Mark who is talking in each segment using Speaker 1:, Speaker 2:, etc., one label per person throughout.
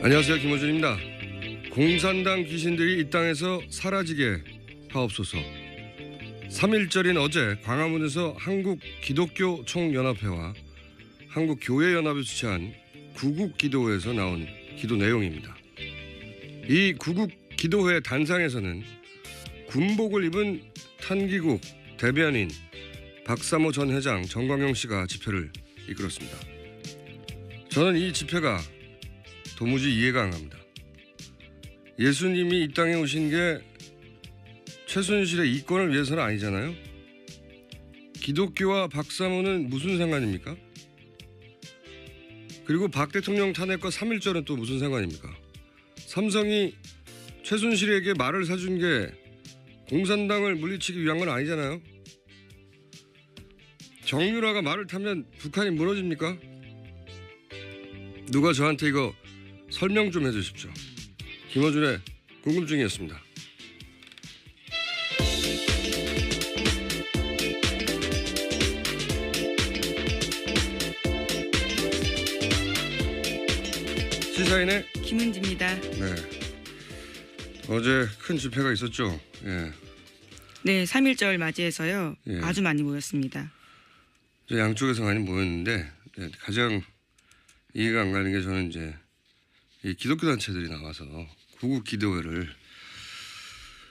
Speaker 1: 안녕하세요, 김호준입니다. 공산당 귀신들이 이 땅에서 사라지게 하옵소서. 3.1절인 어제 광화문에서 한국기독교총연합회와 한국교회연합이 주최한 구국기도회에서 나온 기도 내용입니다. 이 구국기도회 단상에서는 군복을 입은 탄기국 대변인 박사모 전 회장 정광용 씨가 집회를 이끌었습니다. 저는 이 집회가 도무지 이해가 안 갑니다. 예수님이 이 땅에 오신 게 최순실의 이권을 위해서는 아니잖아요. 기독교와 박사모는 무슨 상관입니까? 그리고 박 대통령 탄핵과 3.1절은 또 무슨 상관입니까? 삼성이 최순실에게 말을 사준 게 공산당을 물리치기 위한 건 아니잖아요. 정유라가 말을 타면 북한이 무너집니까? 누가 저한테 이거 설명 좀 해주십시오. 김어준의 궁금증이었습니다. 시사인의
Speaker 2: 김은지입니다.
Speaker 1: 네. 어제 큰 집회가 있었죠. 예.
Speaker 2: 네, 3.1절 맞이해서요.
Speaker 1: 예.
Speaker 2: 아주 많이 모였습니다.
Speaker 1: 양쪽에서 많이 모였는데 가장 이해가 안 가는 게 저는 이제 이 기독교 단체들이 나와서 구국 기도회를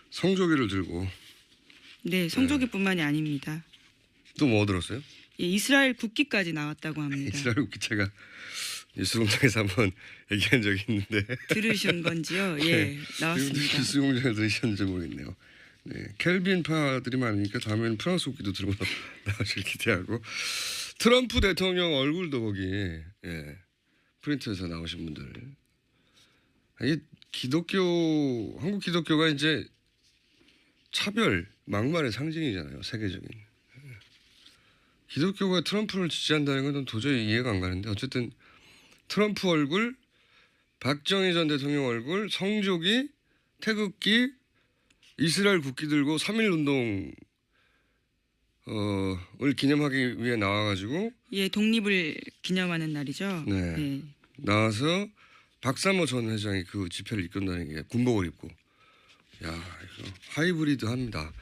Speaker 1: 성조기를 들고
Speaker 2: 네, 성조기뿐만이 아닙니다.
Speaker 1: 또 뭐 들었어요?
Speaker 2: 예, 이스라엘 국기까지 나왔다고 합니다.
Speaker 1: 이스라엘 국기체가 뉴스공장에서 한번 얘기한 적이 있는데
Speaker 2: 들으신 건지요? 예, 나왔습니다.
Speaker 1: 뉴스공장에서 들으셨는지 모르겠네요. 네, 켈빈파들이 많으니까 다음에는 프랑스 국기도 들고 나오실 기대하고 트럼프 대통령 얼굴도 거기 프린트에서 나오신 분들. 이게 기독교 한국 기독교가 이제 차별 막말의 상징이잖아요. 세계적인. 기독교가 트럼프를 지지한다는 건 도저히 이해가 안 가는데 어쨌든 트럼프 얼굴, 박정희 전 대통령 얼굴, 성조기, 태극기, 이스라엘 국기 들고 3.1운동을 기념하기 위해 나와가지고
Speaker 2: 예, 독립을 기념하는 날이죠.
Speaker 1: 네.
Speaker 2: 예.
Speaker 1: 나와서 박사모 전 회장이 그 집회를 이끈다는 게 군복을 입고 야 이거 하이브리드 합니다.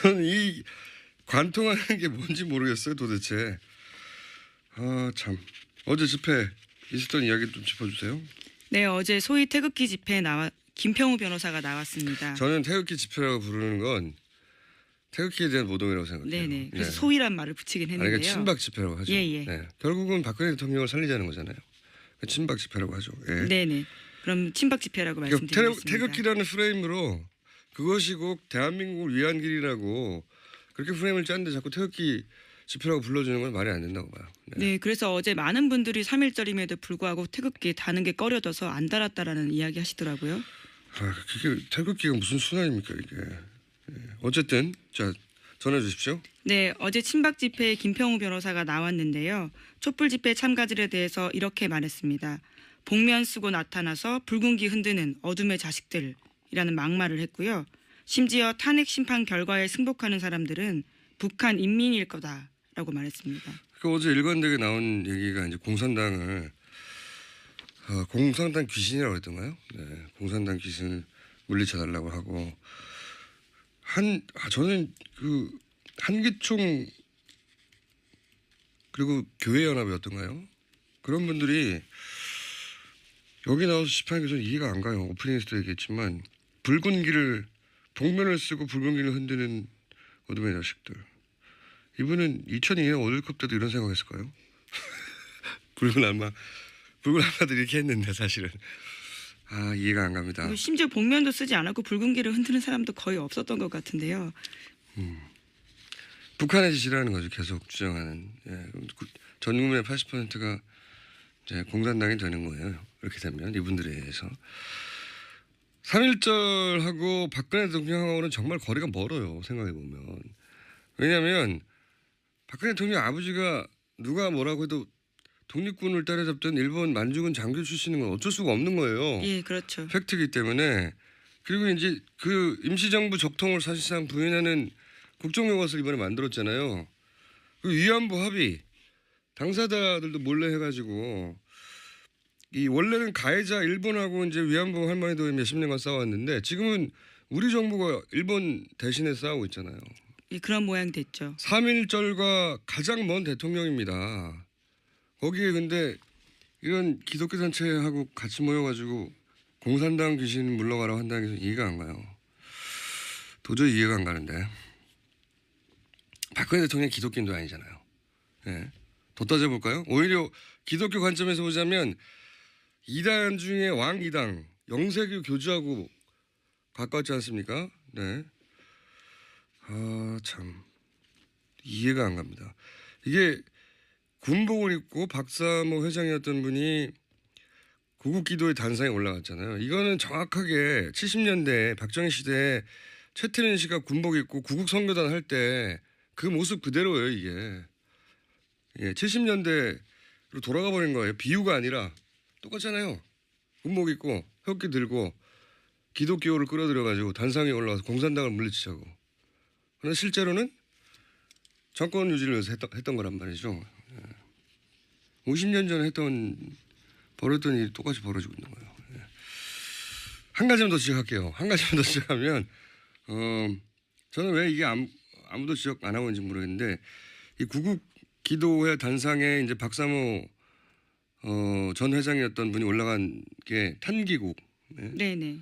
Speaker 1: 저는 이 관통하는 게 뭔지 모르겠어요 도대체. 아 참. 어제 집회 있었던 이야기 좀 짚어주세요.
Speaker 2: 네, 어제 소위 태극기 집회에 김평우 변호사가 나왔습니다.
Speaker 1: 저는 태극기 집회라고 부르는 건 태극기에 대한 모독이라고 생각해요.
Speaker 2: 네네. 그래서
Speaker 1: 네.
Speaker 2: 소위란 말을 붙이긴 했는데요.
Speaker 1: 아니, 그러니까 친박 집회라고 하죠.
Speaker 2: 예.
Speaker 1: 네. 결국은 박근혜 대통령을 살리자는 거잖아요. 친박 집회라고 하죠. 예.
Speaker 2: 네네. 그럼 친박 집회라고
Speaker 1: 그러니까
Speaker 2: 말씀드리겠습니다.
Speaker 1: 태극기라는 프레임으로 그것이 곧 대한민국을 위한 길이라고 그렇게 프레임을 짰는데 자꾸 태극기 집회라고 불러주는 건 말이 안 된다고 봐요.
Speaker 2: 네, 그래서 어제 많은 분들이 3.1절임에도 불구하고 태극기 다는 게 꺼려져서 안 달았다라는 이야기 하시더라고요.
Speaker 1: 아, 그게 태극기가 무슨 순환입니까 이게. 예. 어쨌든 자 전해주십시오.
Speaker 2: 네, 어제 친박 집회에 김평우 변호사가 나왔는데요. 촛불 집회 참가자들에 대해서 이렇게 말했습니다. 복면 쓰고 나타나서 붉은기 흔드는 어둠의 자식들이라는 막말을 했고요. 심지어 탄핵 심판 결과에 승복하는 사람들은 북한 인민일 거다라고 말했습니다.
Speaker 1: 그 어제 일관되게 나온 얘기가 이제 공산당을 공산당 귀신이라고 했던가요? 네, 공산당 귀신을 물리쳐 달라고 하고 저는 그 한기총 그리고 교회연합이었던가요? 그런 분들이 여기 나와서 집회하는 게 저는 이해가 안 가요. 오프닝에서도 얘기했지만 복면을 쓰고 붉은 길을 흔드는 어둠의 자식들. 이분은 2002년 월드컵 때도 이런 생각했을까요? 붉은 알마들이 이렇게 했는데 사실은 이해가 안 갑니다.
Speaker 2: 심지어 복면도 쓰지 않았고 붉은 길을 흔드는 사람도 거의 없었던 것 같은데요.
Speaker 1: 북한의 짓이라는 거죠. 계속 주장하는. 예, 전 국민의 80%가 이제 공산당이 되는 거예요. 이렇게 되면 이분들에 의해서. 3.1절하고 박근혜 대통령하고는 정말 거리가 멀어요. 생각해보면. 왜냐하면 박근혜 대통령 아버지가 누가 뭐라고 해도 독립군을 따라잡던 일본 만주군 장교 출신인 건 어쩔 수가 없는 거예요.
Speaker 2: 예, 그렇죠.
Speaker 1: 팩트이기 때문에. 그리고 이제 그 임시정부 적통을 사실상 부인하는 국정교과서를 이번에 만들었잖아요. 그 위안부 합의 당사자들도 몰래 해가지고 이 원래는 가해자 일본하고 이제 위안부 할머니도 몇십 년간 싸웠는데 지금은 우리 정부가 일본 대신에 싸우고 있잖아요.
Speaker 2: 예, 그런 모양 됐죠.
Speaker 1: 3.1절과 가장 먼 대통령입니다. 거기에 근데 이런 기독교 단체하고 같이 모여가지고 공산당 귀신 물러가라고 한다는 게 이해가 안 가요. 도저히 이해가 안 가는데. 박근혜 대통령이 기독교인도 아니잖아요. 예. 더 따져볼까요? 오히려 기독교 관점에서 보자면 이단 중에 왕 이당 영세교 교주하고 가까웠지 않습니까? 네. 아, 참 이해가 안 갑니다. 이게 군복을 입고 박사모 회장이었던 분이 구국기도의 단상에 올라갔잖아요. 이거는 정확하게 70년대 박정희 시대에 최태민 씨가 군복 입고 구국선교단 할 때 그 모습 그대로예요. 이게. 예, 70년대로 돌아가 버린 거예요. 비유가 아니라 똑같잖아요. 군복 입고 흑기 들고 기독교를 끌어들여가지고 단상에 올라가서 공산당을 물리치자고. 그러나 실제로는 정권 유지를 위해서 했던 거란 말이죠. 50년 전에 벌였던 일이 똑같이 벌어지고 있는 거예요. 한 가지만 더 지적할게요. 한 가지만 더 지적하면 저는 왜 이게 아무도 지적 안 하고 있는지 모르겠는데 이 구국 기도회 단상에 이제 박사모 전 회장이었던 분이 올라간 게 탄기국.
Speaker 2: 네네.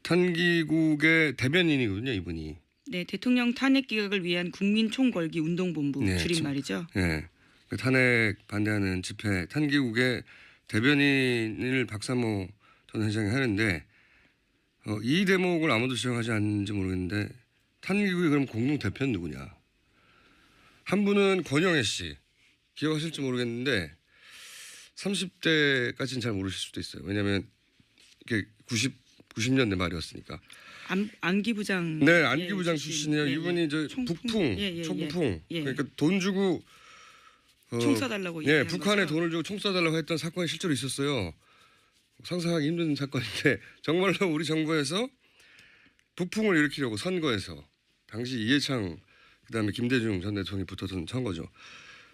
Speaker 1: 탄기국의 대변인이거든요, 이분이.
Speaker 2: 네, 대통령 탄핵 기각을 위한 국민총궐기 운동본부
Speaker 1: 네,
Speaker 2: 줄임말이죠.
Speaker 1: 네, 그 탄핵 반대하는 집회 탄기국의 대변인을 박사모 전 회장이 하는데 이 대목을 아무도 지적하지 않는지 모르겠는데 탄기국의 그럼 공동 대표는 누구냐? 한 분은 권영애 씨 기억하실지 모르겠는데 30대까지는 잘 모르실 수도 있어요. 왜냐하면 이게 90년대 말이었으니까.
Speaker 2: 안기부장.
Speaker 1: 네, 안기부장 출신이에요.
Speaker 2: 네,
Speaker 1: 이분이 저
Speaker 2: 총풍.
Speaker 1: 북풍,
Speaker 2: 예.
Speaker 1: 초부풍.
Speaker 2: 예.
Speaker 1: 그러니까 돈 주고
Speaker 2: 총 쏴달라고.
Speaker 1: 예, 북한에 돈을 주고 총 쏴달라고 했던 사건이 실제로 있었어요. 상상하기 힘든 사건인데 정말로 우리 정부에서 북풍을 일으키려고 선거에서 당시 이해창 그다음에 김대중 전 대통령이 붙어서 선거죠.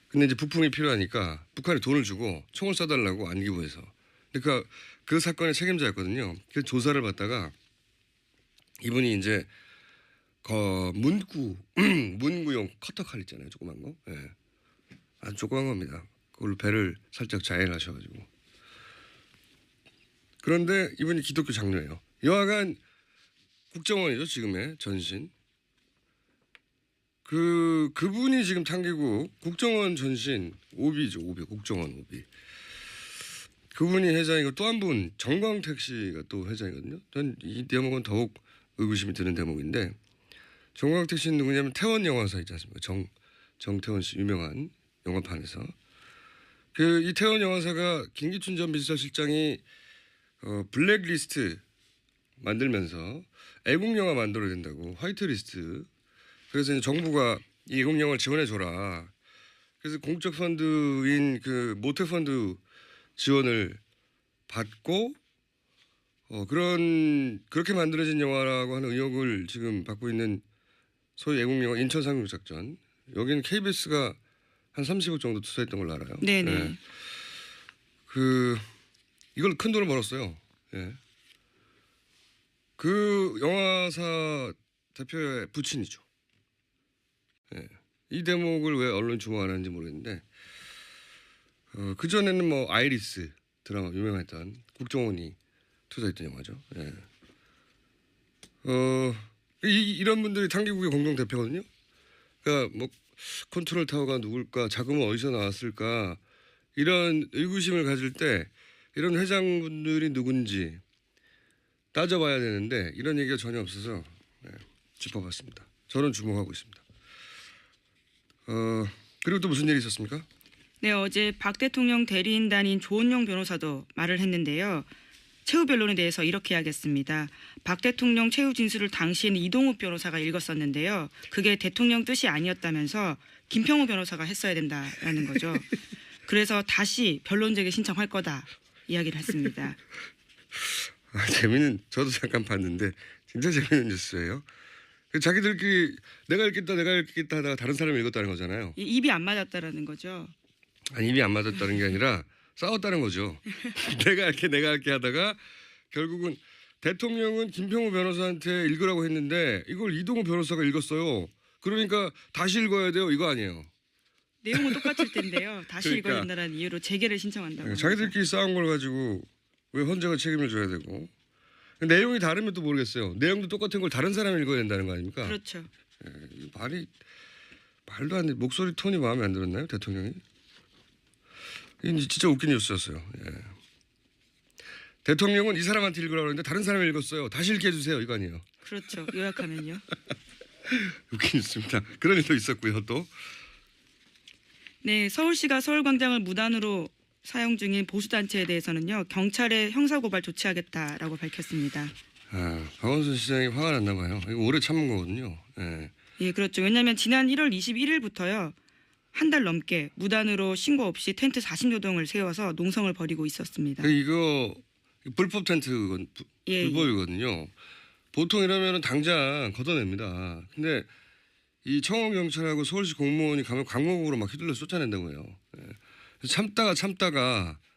Speaker 1: 근데 이제 북풍이 필요하니까 북한에 돈을 주고 총을 쏴달라고 안기부에서. 그러니까 그 사건의 책임자였거든요. 그 조사를 받다가 이분이 이제 문구용 커터칼 있잖아요. 조그만 거. 예. 아주 조그만 겁니다. 그걸로 배를 살짝 자해하셔가지고. 그런데 이분이 기독교 장로예요. 여하간 국정원이죠. 지금의 전신. 그분이 지금 탄기국 국정원 전신 오비죠. 오비 국정원 오비. 그분이 회장이고 또 한 분 정광택 씨가 또 회장이거든요. 전 이 대목은 더욱 의구심이 드는 대목인데 정광택 씨는 누구냐면 태원 영화사 있지 않습니까? 정태원 씨 유명한 영화판에서 이 태원 영화사가 김기춘 전 비서실장이 블랙리스트 만들면서 애국 영화 만들어야 된다고 화이트리스트. 그래서 이제 정부가 이 애국 영화를 지원해 줘라. 그래서 공적 펀드인 그 모태펀드 지원을 받고 그렇게 만들어진 영화라고 하는 의혹을 지금 받고 있는 소위 애국 영화 인천 상륙작전. 여기는 KBS가 한 30억 정도 투자했던 걸로 알아요.
Speaker 2: 네네.
Speaker 1: 네. 이걸 큰 돈을 벌었어요. 예. 그 영화사 대표의 부친이죠. 예. 이 대목을 왜 언론이 주목 안 하는지 모르겠는데 그 전에는 뭐 아이리스 드라마 유명했던 국정원이 투자했던 영화죠. 예. 이런 분들이 탄기국의 공동 대표거든요. 그러니까 뭐 컨트롤 타워가 누굴까, 자금은 어디서 나왔을까 이런 의구심을 가질 때 이런 회장분들이 누군지 따져봐야 되는데 이런 얘기가 전혀 없어서 짚어봤습니다. 저는 주목하고 있습니다. 그리고 또 무슨 일이 있었습니까?
Speaker 2: 네, 어제 박 대통령 대리인단인 조은영 변호사도 말을 했는데요. 최후 변론에 대해서 이렇게 하겠습니다. 박 대통령 최후 진술을 당시에는 이동욱 변호사가 읽었었는데요. 그게 대통령 뜻이 아니었다면서 김평우 변호사가 했어야 된다라는 거죠. 그래서 다시 변론제기 신청할 거다 이야기를 했습니다.
Speaker 1: 저도 잠깐 봤는데 진짜 재밌는 뉴스예요. 자기들끼리 내가 읽겠다 하다가 다른 사람이 읽었다는 거잖아요.
Speaker 2: 입이 안 맞았다라는 거죠.
Speaker 1: 아니, 입이 안 맞았다는 게 아니라 싸웠다는 거죠. 내가 할게 하다가 결국은 대통령은 김평우 변호사한테 읽으라고 했는데 이걸 이동우 변호사가 읽었어요. 그러니까 다시 읽어야 돼요. 이거 아니에요.
Speaker 2: 내용은 똑같을 텐데요. 다시
Speaker 1: 그러니까.
Speaker 2: 읽어야 된다는 이유로 재개를 신청한다고. 합니다.
Speaker 1: 자기들끼리 싸운 걸 가지고 왜 헌재가 책임을 져야 되고 내용이 다르면 또 모르겠어요. 내용도 똑같은 걸 다른 사람이 읽어야 된다는 거 아닙니까?
Speaker 2: 그렇죠.
Speaker 1: 말도 안 돼. 목소리 톤이 마음에 안 들었나요, 대통령이? 이게 진짜 웃긴 뉴스였어요. 예. 대통령은 이 사람한테 읽으라고 했는데 다른 사람이 읽었어요. 다시 읽게 해주세요. 이거 아니에요.
Speaker 2: 그렇죠. 요약하면요.
Speaker 1: 웃긴 뉴스입니다. 그런 일도 있었고요. 또
Speaker 2: 네, 서울시가 서울광장을 무단으로 사용 중인 보수단체에 대해서는요. 경찰에 형사고발 조치하겠다라고 밝혔습니다.
Speaker 1: 박원순 시장이 화가 났나 봐요. 이거 오래 참은 거거든요. 예.
Speaker 2: 예, 그렇죠. 왜냐하면 지난 1월 21일부터요. 한 달 넘게 무단으로 신고 없이 텐트 40여 동을 세워서 농성을 벌이고 있었습니다.
Speaker 1: 이거 불법 텐트
Speaker 2: 예,
Speaker 1: 불법이거든요. 보통 이러면 당장 걷어냅니다. 근데 이 청원 경찰하고 서울시 공무원이 가면 강목으로 막 휘둘러 쫓아낸다고 해요. 예. 참다가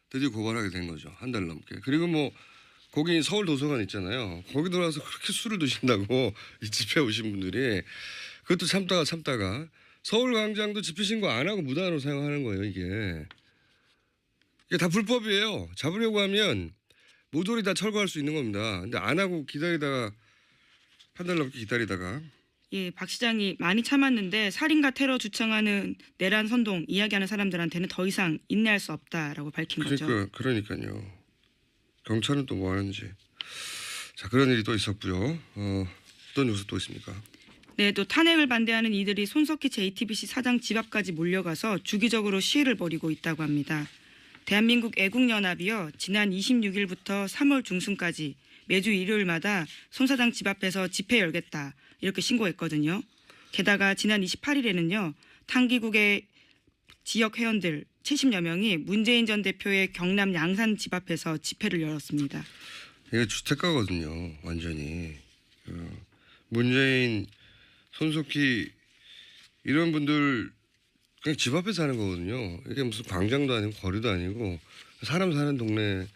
Speaker 1: 드디어 고발하게 된 거죠. 한 달 넘게. 그리고 뭐 거기 서울 도서관 있잖아요. 거기 들어가서 그렇게 술을 드신다고 이 집회 오신 분들이 그것도 참다가 서울광장도 집회 신고 안 하고 무단으로 사용하는 거예요. 이게 다 불법이에요. 잡으려고 하면 모조리 다 철거할 수 있는 겁니다. 근데 안 하고 기다리다가 한 달 넘게 기다리다가
Speaker 2: 예, 박 시장이 많이 참았는데 살인과 테러 주창하는 내란 선동 이야기하는 사람들한테는 더 이상 인내할 수 없다라고 밝힌 거죠.
Speaker 1: 그러니까요. 경찰은 또 뭐 하는지. 자, 그런 일이 또 있었고요. 어떤 뉴스 또 있습니까?
Speaker 2: 네, 또 탄핵을 반대하는 이들이 손석희 JTBC 사장 집 앞까지 몰려가서 주기적으로 시위를 벌이고 있다고 합니다. 대한민국 애국연합이요. 지난 26일부터 3월 중순까지 매주 일요일마다 손 사장 집 앞에서 집회 열겠다 이렇게 신고했거든요. 게다가 지난 28일에는요. 탄기국의 지역 회원들 70여 명이 문재인 전 대표의 경남 양산 집 앞에서 집회를 열었습니다.
Speaker 1: 이게 주택가거든요. 완전히. 문재인, 손석희 이런 분들 그냥 집 앞에 사는 거거든요. 이게 무슨 광장도 아니고 거리도 아니고 사람 사는 동네.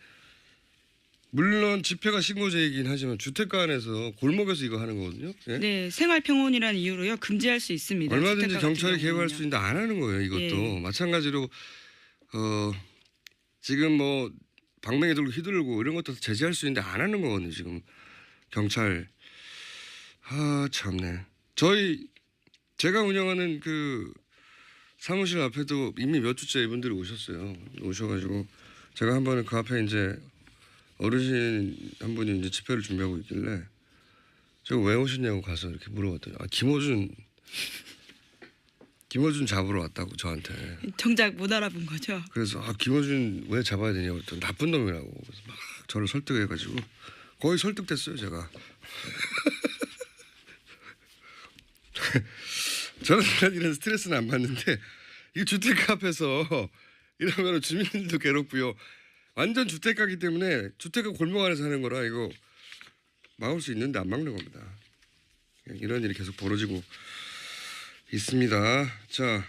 Speaker 1: 물론 집회가 신고제이긴 하지만 주택가 안에서 골목에서 이거 하는 거거든요. 예?
Speaker 2: 네, 생활평온이라는 이유로요. 금지할 수 있습니다.
Speaker 1: 얼마든지
Speaker 2: 주택가
Speaker 1: 경찰이
Speaker 2: 같은
Speaker 1: 개입할
Speaker 2: 경우는요.
Speaker 1: 수 있는데 안 하는 거예요. 이것도
Speaker 2: 예.
Speaker 1: 마찬가지로 지금 뭐 방맹이 들고 휘두르고 이런 것도 제재할 수 있는데 안 하는 거거든요. 지금 경찰. 참네. 제가 운영하는 그 사무실 앞에도 이미 몇 주째 이분들이 오셨어요. 오셔가지고 제가 한 번은 그 앞에 이제 어르신 한 분이 이제 집회를 준비하고 있길래 제가 왜 오셨냐고 가서 이렇게 물어봤더니 김어준 잡으러 왔다고 저한테.
Speaker 2: 정작 못 알아본 거죠.
Speaker 1: 그래서 김어준 왜 잡아야 되냐고 했더니 나쁜 놈이라고. 그래서 막 저를 설득해가지고 거의 설득됐어요 제가. 저는 이런 스트레스는 안 받는데 이 주택가 앞에서 이러면 주민들도 괴롭고요. 완전 주택가기 때문에 주택가 골목 안에서 하는 거라 이거 막을 수 있는데 안 막는 겁니다. 이런 일이 계속 벌어지고 있습니다. 자,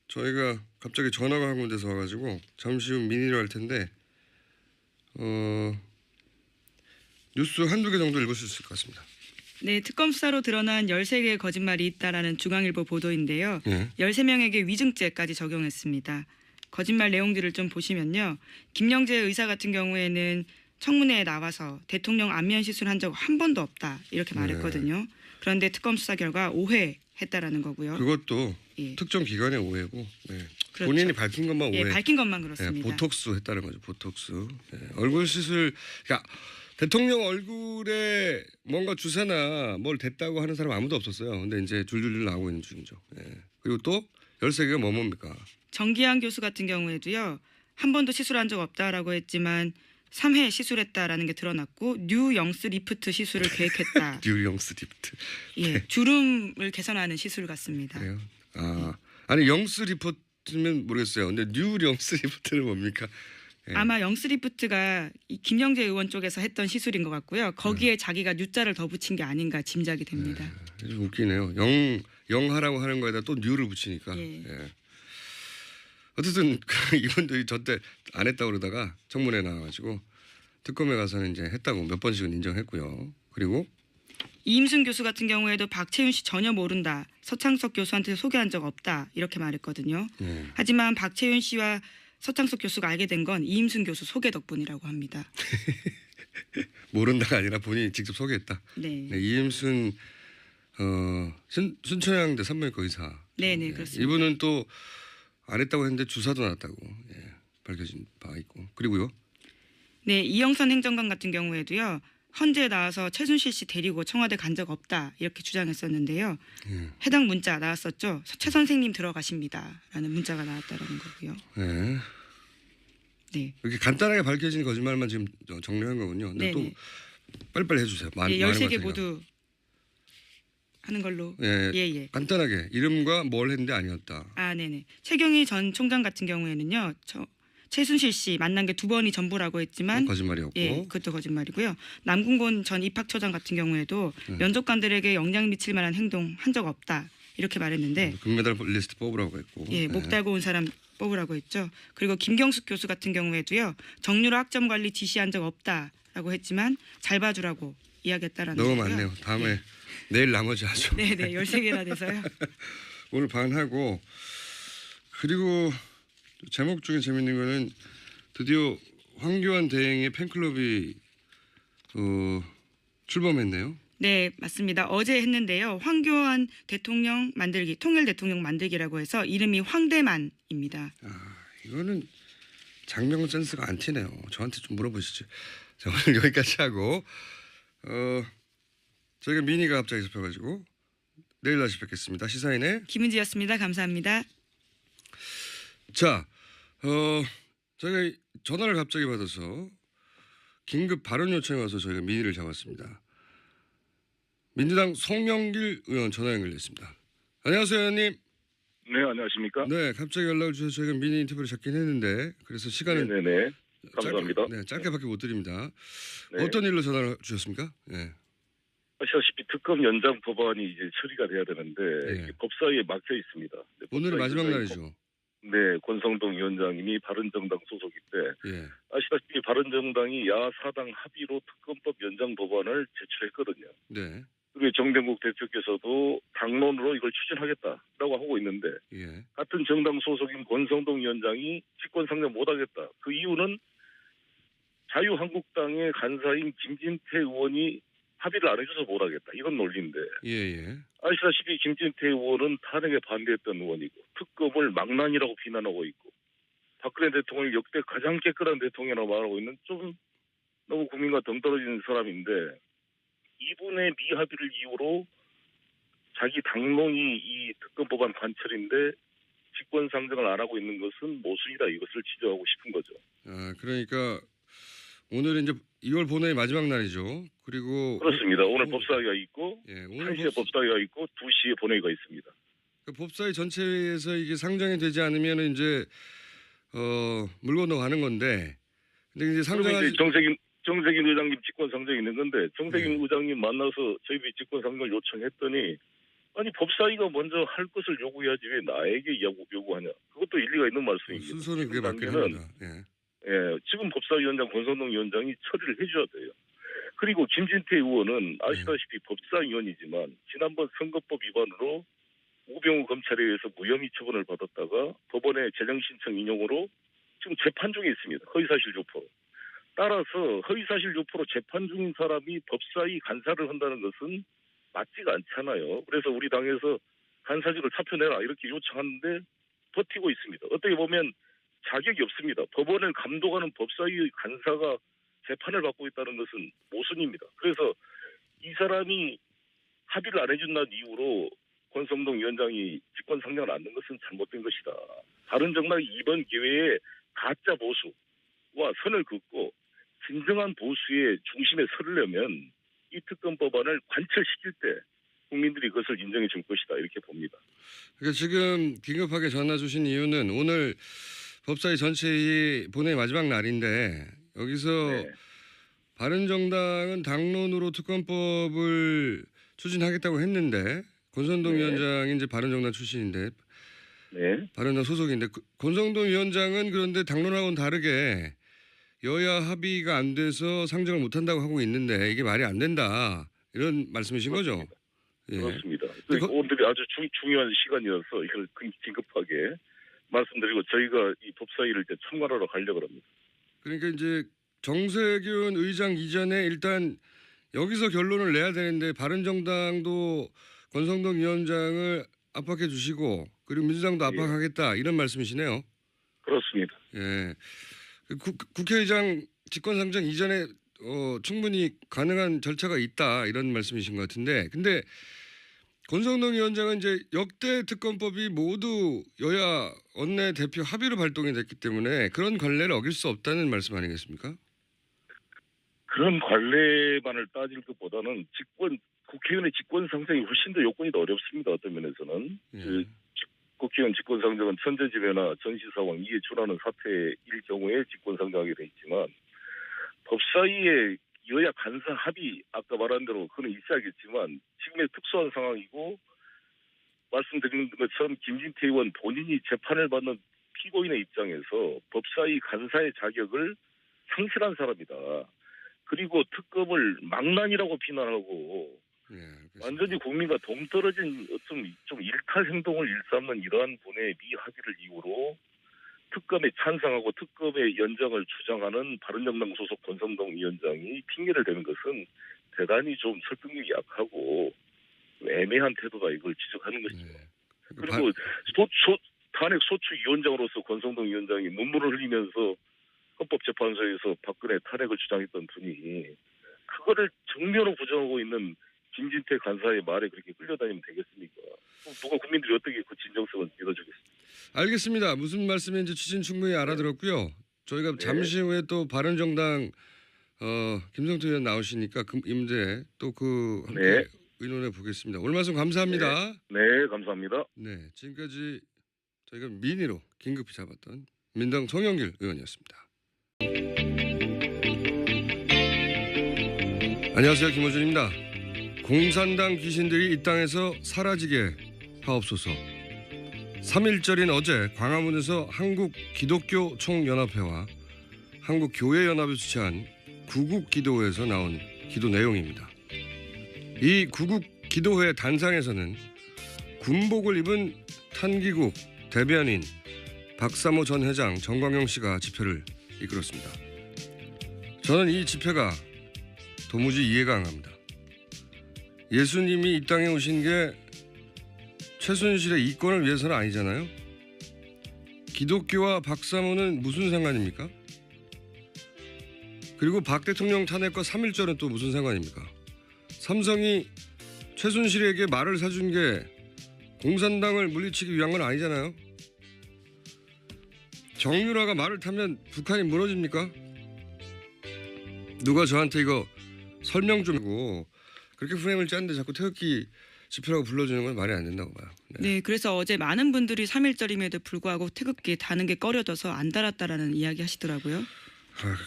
Speaker 1: 저희가 갑자기 전화가 한 군데서 와가지고 잠시 후 민의를 할 텐데 뉴스 한두 개 정도 읽을 수 있을 것 같습니다.
Speaker 2: 네, 특검 수사로 드러난 13개의 거짓말이 있다라는 중앙일보 보도인데요.
Speaker 1: 예.
Speaker 2: 13명에게 위증죄까지 적용했습니다. 거짓말 내용들을 좀 보시면요. 김영재 의사 같은 경우에는 청문회에 나와서 대통령 안면 시술한 적 한 번도 없다 이렇게 말했거든요. 그런데 특검 수사 결과 오해했다라는 거고요.
Speaker 1: 그것도
Speaker 2: 예.
Speaker 1: 특정 기관의 오해고
Speaker 2: 그렇죠.
Speaker 1: 본인이 밝힌 것만 오해.
Speaker 2: 예, 밝힌 것만 그렇습니다.
Speaker 1: 보톡스 했다는 거죠. 보톡스. 얼굴 시술. 그러니까 대통령 얼굴에 뭔가 주사나 뭘 댔다고 하는 사람 아무도 없었어요. 근데 이제 줄줄줄 나오고 있는 중이죠. 그리고 또 13개가 뭡니까?
Speaker 2: 정기환 교수 같은 경우에도요. 한 번도 시술한 적 없다라고 했지만 3회 시술했다라는 게 드러났고 뉴영스 리프트 시술을 계획했다.
Speaker 1: 뉴영스 리프트.
Speaker 2: 예, 주름을 개선하는 시술 같습니다.
Speaker 1: 그래요? 아니 영스 리프트면 모르겠어요. 근데 뉴영스 리프트는 뭡니까? 예.
Speaker 2: 아마 영스 리프트가 이 김영재 의원 쪽에서 했던 시술인 것 같고요. 거기에 자기가 뉴자를 더 붙인 게 아닌가 짐작이 됩니다.
Speaker 1: 좀 웃기네요. 영하라고 하는 거에다 또 뉴를 붙이니까.
Speaker 2: 예.
Speaker 1: 어쨌든 이분들이 저 때 안 했다고 그러다가 청문회 나와가지고 특검에 가서는 이제 했다고 몇 번씩은 인정했고요. 그리고
Speaker 2: 이임순 교수 같은 경우에도 박채윤 씨 전혀 모른다. 서창석 교수한테 소개한 적 없다. 이렇게 말했거든요. 하지만 박채윤 씨와 서창석 교수가 알게 된 건 이임순 교수 소개 덕분이라고 합니다.
Speaker 1: 모른다가 아니라 본인이 직접 소개했다.
Speaker 2: 네.
Speaker 1: 네, 이임순 순천향대 산부인과 의사.
Speaker 2: 네네 그렇습니다.
Speaker 1: 이분은 또 안 했다고 했는데 주사도 놨다고 밝혀진 바 있고. 그리고요.
Speaker 2: 네, 이영선 행정관 같은 경우에도요. 헌재에 나와서 최순실 씨 데리고 청와대 간 적 없다 이렇게 주장했었는데요. 해당 문자 나왔었죠. 최 선생님 들어가십니다라는 문자가 나왔다라는 거고요.
Speaker 1: 네.
Speaker 2: 네.
Speaker 1: 이렇게 간단하게 밝혀진 거짓말만 지금 정리한 거군요. 근데 또
Speaker 2: 네네.
Speaker 1: 빨리빨리 해주세요.
Speaker 2: 예, 13개 모두 하는 걸로.
Speaker 1: 예,
Speaker 2: 예.
Speaker 1: 간단하게 이름과 뭘 했는데 아니었다.
Speaker 2: 아, 네네. 최경희 전 총장 같은 경우에는요. 최순실 씨 만난 게 2번이 전부라고 했지만
Speaker 1: 거짓말이었고.
Speaker 2: 예, 그것도 거짓말이고요. 남궁곤 전 입학처장 같은 경우에도 면접관들에게 영향 미칠 만한 행동 한 적 없다. 이렇게 말했는데
Speaker 1: 금메달 리스트 뽑으라고 했고.
Speaker 2: 예, 목 달고 온 사람 뽑으라고 했죠. 그리고 김경숙 교수 같은 경우에도요. 정유라 학점 관리 지시한 적 없다라고 했지만 잘 봐주라고 이야기했다라는
Speaker 1: 너무
Speaker 2: 거고요.
Speaker 1: 많네요. 다음에 내일 나머지 하죠.
Speaker 2: 네네 13개나 돼서요.
Speaker 1: 오늘 반하고 그리고 제목 중에 재밌는 거는 드디어 황교안 대행의 팬클럽이 출범했네요.
Speaker 2: 네, 맞습니다. 어제 했는데요. 황교안 대통령 만들기, 통일 대통령 만들기라고 해서 이름이 황대만입니다.
Speaker 1: 이거는 장명 센스가 안 튀네요. 저한테 좀 물어보시죠. 자, 오늘 여기까지 하고 저희가 미니가 갑자기 잡혀가지고 내일 다시 뵙겠습니다. 시사인의
Speaker 2: 김은지였습니다. 감사합니다.
Speaker 1: 자, 저희가 전화를 갑자기 받아서 긴급 발언 요청이 와서 저희가 미니를 잡았습니다. 민주당 송영길 의원 전화 연결됐습니다. 안녕하세요, 의원님.
Speaker 3: 네, 안녕하십니까?
Speaker 1: 네, 갑자기 연락을 주셔서 저희가 미니 인터뷰를 잡긴 했는데 그래서 시간은
Speaker 3: 네네네. 감사합니다.
Speaker 1: 짧게밖에 못 드립니다.
Speaker 3: 네.
Speaker 1: 어떤 일로 전화를 주셨습니까? 네.
Speaker 3: 아시다시피 특검 연장 법안이 이제 처리가 돼야 되는데
Speaker 1: 네.
Speaker 3: 법사위에 막혀 있습니다.
Speaker 1: 오늘이 마지막 날이죠.
Speaker 3: 네, 권성동 위원장님이 바른정당 소속인데
Speaker 1: 예.
Speaker 3: 아시다시피 바른정당이 야사당 합의로 특검법 연장 법안을 제출했거든요.
Speaker 1: 네.
Speaker 3: 그리고 정병국 대표께서도 당론으로 이걸 추진하겠다라고 하고 있는데
Speaker 1: 예.
Speaker 3: 같은 정당 소속인 권성동 위원장이 직권상정 못하겠다. 그 이유는 자유한국당의 간사인 김진태 의원이 합의를 안 해줘서 못하겠다. 이건 논리인데
Speaker 1: 예.
Speaker 3: 아시다시피 김진태 의원은 탄핵에 반대했던 의원이고 특검을 망난이라고 비난하고 있고 박근혜 대통령을 역대 가장 깨끗한 대통령이라고 말하고 있는 좀 너무 국민과 동떨어지는 사람인데 이분의 미합의를 이유로 자기 당론이 이 특검법안 관철인데 직권상정을 안 하고 있는 것은 모순이다. 이것을 지적하고 싶은 거죠.
Speaker 1: 그러니까 오늘은 이제 2월 본회의 마지막 날이죠. 그리고
Speaker 3: 그렇습니다. 오늘 법사위가 있고
Speaker 1: 오늘
Speaker 3: 1시에 법사위가 있고 2시에 본회의가 있습니다.
Speaker 1: 그 법사위 전체에서 이게 상정이 되지 않으면 이제 물 건너가는 건데 근데 이제 상정하지
Speaker 3: 정세균 의장님 직권상정이 있는 건데 정세균 의장님 만나서 저희들이 직권상정을 요청했더니 아니 법사위가 먼저 할 것을 요구해야지 왜 나에게 요구하냐. 그것도 일리가 있는 말씀입니다.
Speaker 1: 순서는 그게 맞긴 합니다.
Speaker 3: 지금 법사위원장 권성동 위원장이 처리를 해줘야 돼요. 그리고 김진태 의원은 아시다시피 법사위원이지만 지난번 선거법 위반으로 우병우 검찰에 의해서 무혐의 처분을 받았다가 법원의 재정신청 인용으로 지금 재판 중에 있습니다. 허위사실 유포. 따라서 허위사실 유포로 재판 중인 사람이 법사위 간사를 한다는 것은 맞지가 않잖아요. 그래서 우리 당에서 간사직을 사표내라 이렇게 요청하는데 버티고 있습니다. 어떻게 보면 자격이 없습니다. 법원을 감독하는 법사위 간사가 재판을 받고 있다는 것은 모순입니다. 그래서 이 사람이 합의를 안 해준다는 이유로 권성동 위원장이 직권상정을 안 된 것은 잘못된 것이다. 바른정당이 이번 기회에 가짜 보수와 선을 긋고 진정한 보수의 중심에 서려면 이 특검법안을 관철시킬 때 국민들이 그것을 인정해 줄 것이다. 이렇게 봅니다.
Speaker 1: 그러니까 지금 긴급하게 전화 주신 이유는 오늘 법사위 전체의 본회의 마지막 날인데 여기서 바른정당은 당론으로 특검법을 추진하겠다고 했는데 권선동 위원장이 이제 바른정당 출신인데
Speaker 3: 네.
Speaker 1: 바른당 소속인데 권성동 위원장은 그런데 당론하고는 다르게 여야 합의가 안 돼서 상정을 못한다고 하고 있는데 이게 말이 안 된다 이런 말씀이신 거죠? 예.
Speaker 3: 그렇습니다.
Speaker 1: 근데
Speaker 3: 오늘이 아주 중요한 시간이어서 이걸 긴급하게 말씀드리고 저희가 이 법사위를 이제 참관하러 가려고 합니다.
Speaker 1: 그러니까 이제 정세균 의장 이전에 일단 여기서 결론을 내야 되는데 바른정당도 권성동 위원장을 압박해 주시고 그리고 민주당도
Speaker 3: 예.
Speaker 1: 압박하겠다 이런 말씀이시네요.
Speaker 3: 그렇습니다.
Speaker 1: 예. 국회의장 직권상정 이전에 충분히 가능한 절차가 있다 이런 말씀이신 것 같은데 근데 권성동 위원장은 이제 역대 특검법이 모두 여야 원내 대표 합의로 발동이 됐기 때문에 그런 관례를 어길 수 없다는 말씀 아니겠습니까?
Speaker 3: 그런 관례만을 따질 것보다는 국회의원의 직권상정이 훨씬 더 요건이 더 어렵습니다. 어떤 면에서는.
Speaker 1: 예.
Speaker 3: 국회의원 직권상정은 천재지변이나 전시상황 이에 준하는 사태일 경우에 직권상정하게 돼 있지만 법사위의 여야 간사 합의 아까 말한 대로 그건 있어야겠지만 지금의 특수한 상황이고 말씀드린 것처럼 김진태 의원 본인이 재판을 받는 피고인의 입장에서 법사위 간사의 자격을 상실한 사람이다. 그리고 특검을 망난이라고 비난하고
Speaker 1: 예, 알겠습니다.
Speaker 3: 완전히 국민과 동떨어진 좀 일탈 행동을 일삼는 이러한 분의 미합의를 이유로 특검에 찬성하고 특검의 연장을 주장하는 바른정당 소속 권성동 위원장이 핑계를 대는 것은 대단히 좀 설득력이 약하고 애매한 태도다 이걸 지적하는 것이죠.
Speaker 1: 예.
Speaker 3: 그리고 탄핵 소추위원장으로서 권성동 위원장이 눈물을 흘리면서 헌법재판소에서 박근혜 탄핵을 주장했던 분이 그거를 정면으로 부정하고 있는 김진태 간사의 말에 그렇게 끌려다니면 되겠습니까? 그럼 누가 국민들이 어떻게 그 진정성을 믿어주겠습니까?
Speaker 1: 알겠습니다. 무슨 말씀인지 취지는 충분히 알아들었고요. 저희가
Speaker 3: 네.
Speaker 1: 잠시 후에 또 바른정당 김성태 의원 나오시니까 이 문제 또 함께
Speaker 3: 네.
Speaker 1: 의논해 보겠습니다. 오늘 말씀 감사합니다.
Speaker 3: 네, 감사합니다.
Speaker 1: 네, 지금까지 저희가 민의로 긴급히 잡았던 민당 송영길 의원이었습니다. 안녕하세요, 김호준입니다. 공산당 귀신들이 이 땅에서 사라지게 하옵소서. 3.1절인 어제 광화문에서 한국기독교총연합회와 한국교회연합이 주최한 구국기도회에서 나온 기도 내용입니다. 이 구국기도회 단상에서는 군복을 입은 탄기국 대변인 박사모 전 회장 정광용 씨가 집회를 이끌었습니다. 저는 이 집회가 도무지 이해가 안 갑니다. 예수님이 이 땅에 오신 게 최순실의 이권을 위해서는 아니잖아요. 기독교와 박사모는 무슨 상관입니까? 그리고 박 대통령 탄핵과 3.1절은 또 무슨 상관입니까? 삼성이 최순실에게 말을 사준 게 공산당을 물리치기 위한 건 아니잖아요. 정유라가 말을 타면 북한이 무너집니까? 누가 저한테 이거 설명 좀 하고 그렇게 프레임을 짰는데 자꾸 태극기 집회라고 불러주는 건 말이 안 된다고 봐요.
Speaker 2: 네, 그래서 어제 많은 분들이 3.1절임에도 불구하고 태극기 다는 게 꺼려져서 안 달았다라는 이야기 하시더라고요.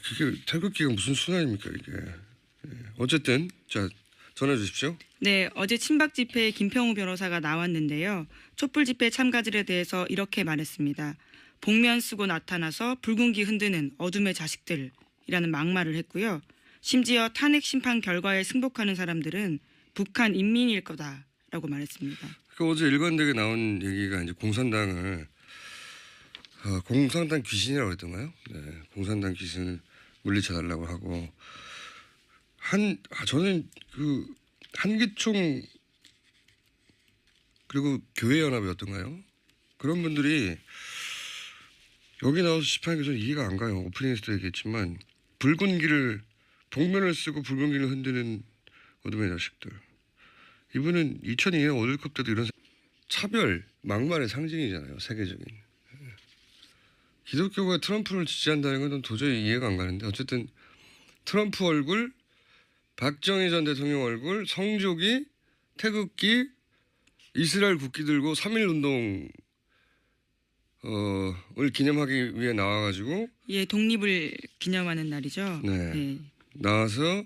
Speaker 1: 그게 태극기가 무슨 순환입니까 이게. 어쨌든 자 전해주십시오.
Speaker 2: 네, 어제 친박 집회에 김평우 변호사가 나왔는데요. 촛불 집회 참가자들에 대해서 이렇게 말했습니다. 복면 쓰고 나타나서 붉은기 흔드는 어둠의 자식들이라는 막말을 했고요. 심지어 탄핵 심판 결과에 승복하는 사람들은 북한 인민일 거다라고 말했습니다.
Speaker 1: 어제 일관되게 나온 얘기가 이제 공산당을 공산당 귀신이라고 했던가요? 네, 공산당 귀신을 물리쳐 달라고 하고 저는 그 한기총 그리고 교회연합이었던가요? 그런 분들이 여기 나와서 집회하는 게 저는 이해가 안 가요. 오프닝에서도 얘기했지만 복면을 쓰고 붉은 길을 흔드는 어둠의 자식들. 이분은 2002년 월드컵 때도 이런 차별, 막말의 상징이잖아요. 세계적인. 기독교가 트럼프를 지지한다는 건 도저히 이해가 안 가는데 어쨌든 트럼프 얼굴, 박정희 전 대통령 얼굴, 성조기, 태극기, 이스라엘 국기 들고 3.1운동 을 기념하기 위해 나와가지고
Speaker 2: 예, 독립을 기념하는 날이죠.
Speaker 1: 네.
Speaker 2: 네.
Speaker 1: 나와서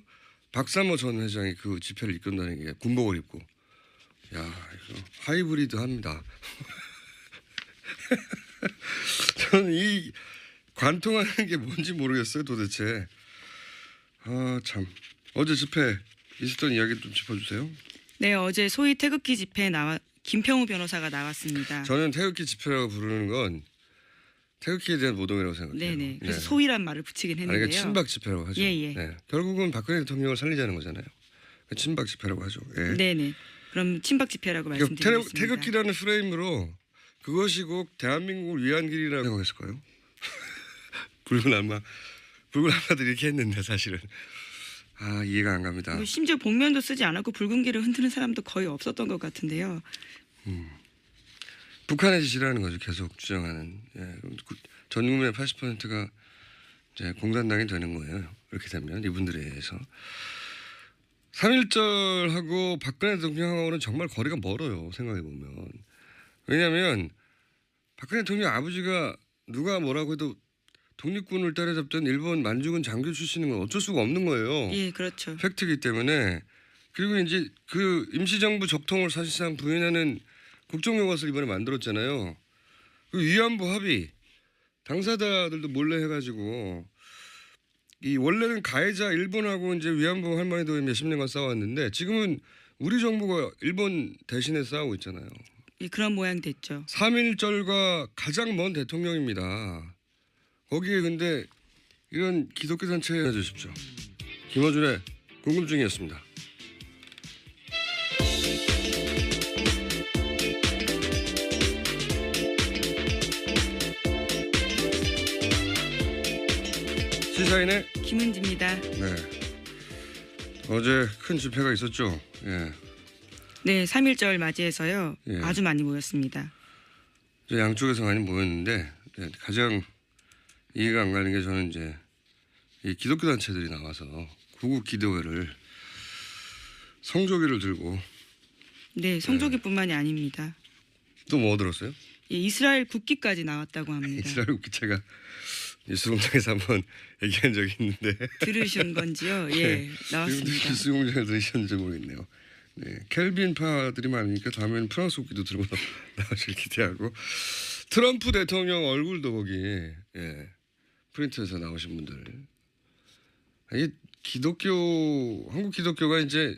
Speaker 1: 박사모 전 회장이 그 집회를 이끈다는 게 군복을 입고 야 이거 하이브리드 합니다. 저는 이 관통하는 게 뭔지 모르겠어요 도대체. 아 참. 어제 집회 있었던 이야기 좀 짚어주세요.
Speaker 2: 네, 어제 소위 태극기 집회에 김평우 변호사가 나왔습니다.
Speaker 1: 저는 태극기 집회라고 부르는 건 태극기에 대한 모독이라고 생각해요.
Speaker 2: 네네. 그래서
Speaker 1: 네.
Speaker 2: 소위란 말을 붙이긴
Speaker 1: 아니
Speaker 2: 했는데요.
Speaker 1: 그러니까 친박 집회라고 하죠.
Speaker 2: 예, 예.
Speaker 1: 네. 결국은 박근혜 대통령을 살리자는 거잖아요. 친박 집회라고 하죠. 예.
Speaker 2: 네네. 그럼 친박 집회라고
Speaker 1: 그러니까
Speaker 2: 말씀드리겠습니다.
Speaker 1: 태극기라는 프레임으로 그것이 꼭 대한민국을 위한 길이라고 생각했을까요? 붉은 악마들이 이렇게 했는데 사실은 아 이해가 안 갑니다.
Speaker 2: 뭐 심지어 복면도 쓰지 않았고 붉은기를 흔드는 사람도 거의 없었던 것 같은데요.
Speaker 1: 북한의 짓이라는 거죠. 계속 주장하는. 예. 전 국민의 80%가 이제 공산당이 되는 거예요. 이렇게 되면 이분들에 의해서. 3.1절하고 박근혜 대통령하고는 정말 거리가 멀어요. 생각해 보면. 왜냐하면 박근혜 대통령 아버지가 누가 뭐라고 해도 독립군을 따라잡던 일본 만주군 장교 출신인 건 어쩔 수가 없는 거예요.
Speaker 2: 예, 그렇죠.
Speaker 1: 팩트이기 때문에. 그리고 이제 그 임시정부 적통을 사실상 부인하는 국정교과서를 이번에 만들었잖아요. 그 위안부 합의 당사자들도 몰래 해가지고 이 원래는 가해자 일본하고 이제 위안부 할머니도 몇십 년간 싸웠는데 지금은 우리 정부가 일본 대신에 싸우고 있잖아요.
Speaker 2: 예, 그런 모양 됐죠.
Speaker 1: 3.1절과 가장 먼 대통령입니다. 거기에 근데 이런 기독교 단체 해주십시오. 김어준의 궁금증이었습니다. 시사인의
Speaker 2: 김은지입니다.
Speaker 1: 네. 어제 큰 집회가 있었죠. 예.
Speaker 2: 네, 3.1절 맞이해서요.
Speaker 1: 예.
Speaker 2: 아주 많이 모였습니다.
Speaker 1: 이제 양쪽에서 많이 모였는데 네, 가장 이해가 안 가는 게 저는 이제 이 기독교 단체들이 나와서 구국 기도회를 성조기를 들고
Speaker 2: 네, 성조기뿐만이 아닙니다.
Speaker 1: 또 뭐 들었어요?
Speaker 2: 예, 이스라엘 국기까지 나왔다고 합니다.
Speaker 1: 이스라엘 국기체가 뉴스공장에서 한번 얘기한 적이 있는데
Speaker 2: 들으신 건지요? 예, 나왔습니다.
Speaker 1: 뉴스공장에서 들으셨는지 모르겠네요. 네, 켈빈파들이 많으니까 다음에는 프랑스 국기도 들고 나오실 기대하고 트럼프 대통령 얼굴도 거기 예, 프린트해서 나오신 분들 이게 한국 기독교가 이제